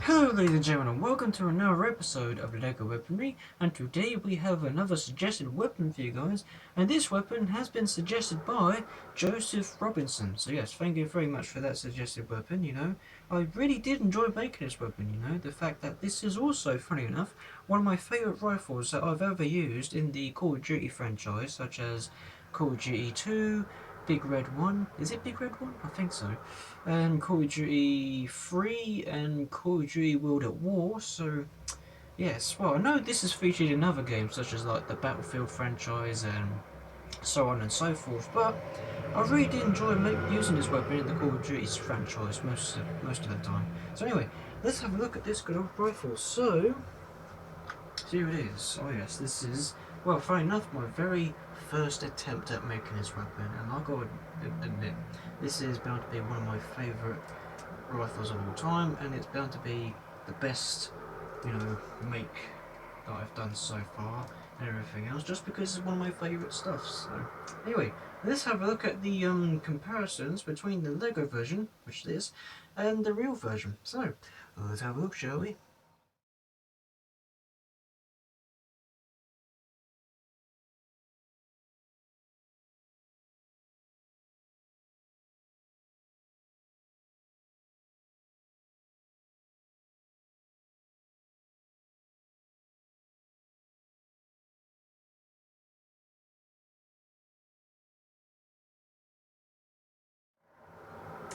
Hello ladies and gentlemen, and welcome to another episode of LEGO Weaponry, and today we have another suggested weapon for you guys, and this weapon has been suggested by Joseph Robinson. So yes, thank you very much for that suggested weapon, I really did enjoy making this weapon, the fact that this is also, funny enough, one of my favourite rifles that I've ever used in the Call of Duty franchise, such as Call of Duty 2, Big Red 1, is it Big Red 1? I think so. And Call of Duty 3 and Call of Duty World at War. So yes, well, I know this is featured in other games such as like the Battlefield franchise and so on and so forth, but I really did enjoy using this weapon in the Call of Duty franchise most of the time. So anyway, let's have a look at this good old rifle. So here it is. Oh yes, this is, well, funny enough, my very first attempt at making this weapon, and I've got to admit, this is bound to be one of my favourite rifles of all time, and it's bound to be the best, make that I've done so far, and everything else, just because it's one of my favourite stuff. So anyway, let's have a look at the comparisons between the LEGO version, which it is, and the real version. So let's have a look, shall we?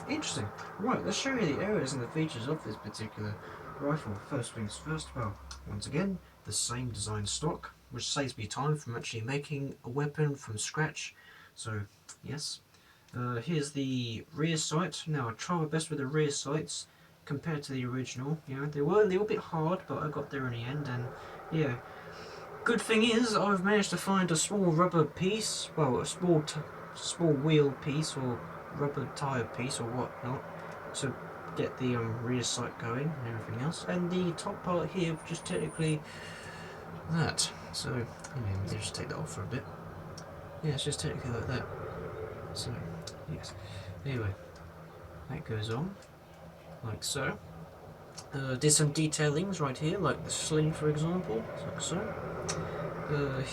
Interesting. Right, let's show you the areas and the features of this particular rifle. First things first, well, once again, the same design stock, which saves me time from actually making a weapon from scratch. So, yes. Here's the rear sight. Now, I tried my best with the rear sights compared to the original. They were a little bit hard, but I got there in the end, and yeah. Good thing is, I've managed to find a small rubber piece, well, a small wheel piece, or rubber tyre piece or whatnot to get the rear sight going and everything else, and the top part here which is technically that. So let me just take that off for a bit. Yeah, it's just technically like that. So yes, anyway, that goes on like so. Did some detailings right here, like the sling for example, like so.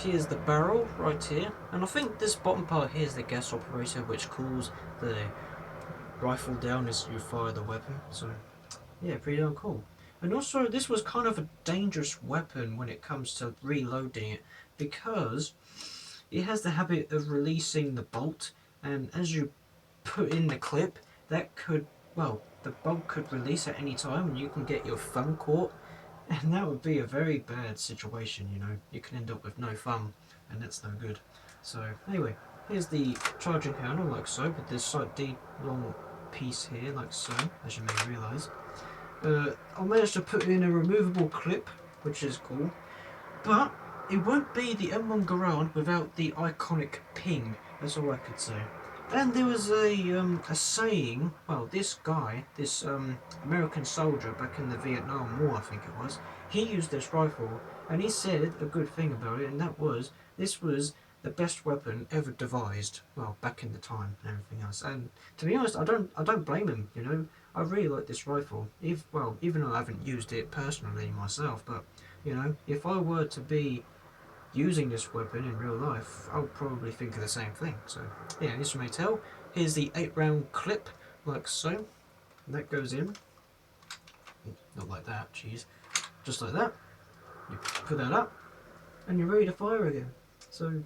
Here's the barrel right here, and I think this bottom part here is the gas operator which cools the rifle down as you fire the weapon. So yeah, pretty darn cool. And also, this was kind of a dangerous weapon when it comes to reloading it, because it has the habit of releasing the bolt, and as you put in the clip, that could, well, the bolt could release at any time and you can get your thumb caught, and that would be a very bad situation. You can end up with no thumb, and that's no good. So anyway, here's the charging handle like so, with this side D long piece here like so, as you may realise. I managed to put in a removable clip, which is cool, but it won't be the M1 Garand without the iconic ping. That's all I could say. And there was a saying, well, this guy, this American soldier back in the Vietnam War, I think it was, he used this rifle, and he said a good thing about it, and that was, this was the best weapon ever devised, well, back in the time and everything else. And to be honest, I don't blame him. I really like this rifle, even though I haven't used it personally myself, but if I were to be using this weapon in real life, I would probably think of the same thing. So yeah, as you may tell, here's the 8-round clip, like so, and that goes in, not like that, jeez, just like that. You put that up, and you're ready to fire again. So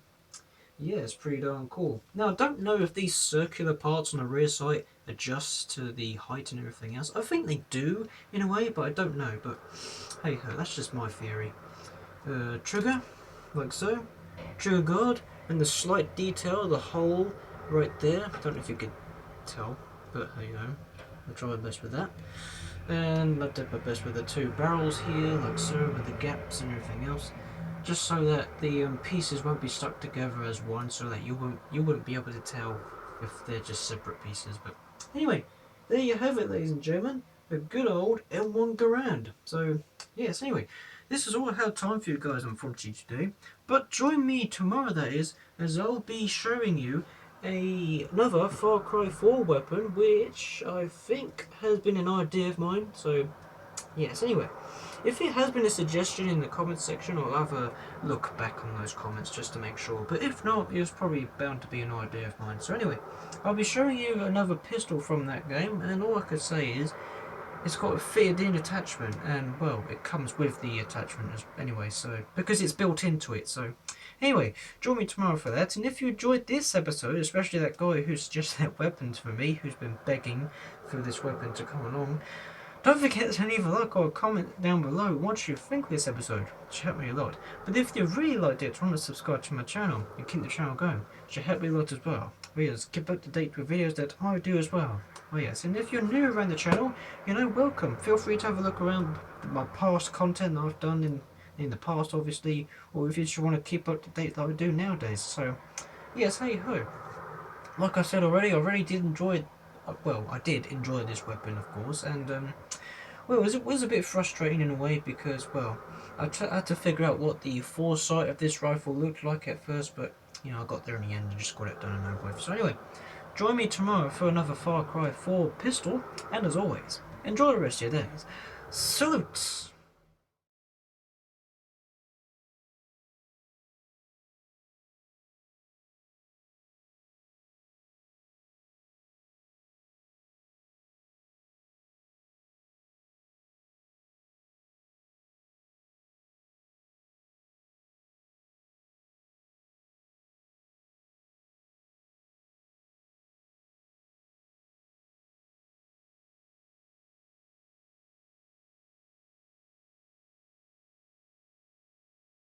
yeah, it's pretty darn cool. Now, I don't know if these circular parts on the rear sight adjust to the height and everything else. I think they do, in a way, but I don't know. But hey ho, that's just my theory. Trigger, like so. Trigger guard, and the slight detail, the hole right there. I don't know if you could tell, but hey ho, I'll try my best with that. And I did my best with the two barrels here, like so, with the gaps and everything else, just so that the pieces won't be stuck together as one, so that you wouldn't be able to tell if they're just separate pieces. But anyway, there you have it, ladies and gentlemen, a good old M1 Garand. So yes, anyway, this is all I have time for you guys, unfortunately, today. But join me tomorrow, that is, as I'll be showing you another Far Cry 4 weapon, which I think has been an idea of mine. So Yes, anyway, if it has been a suggestion in the comments section, I'll have a look back on those comments just to make sure. But if not, it was probably bound to be an idea of mine. So anyway, I'll be showing you another pistol from that game, and all I could say is it's got a fitted in attachment, and well, it comes with the attachment anyway, so because it's built into it. So anyway, join me tomorrow for that. And if you enjoyed this episode, especially that guy who suggested that weapon for me, who's been begging for this weapon to come along, don't forget to leave a like or a comment down below what you think of this episode. It help me a lot. But if you really liked it, remember to subscribe to my channel and keep the channel going. It help me a lot as well. Yes, keep up to date with videos that I do as well. Oh yes, and if you're new around the channel, welcome. Feel free to have a look around my past content that I've done in the past, obviously, or if you just want to keep up to date like I do nowadays. So, yes, hey ho. Like I said already, I really did enjoy it. Well, I did enjoy this weapon, of course, and well, it was a bit frustrating in a way because, well, I had to figure out what the foresight of this rifle looked like at first, but I got there in the end and just got it done and over with. So anyway, join me tomorrow for another Far Cry 4 pistol, and as always, enjoy the rest of your days. Salutes!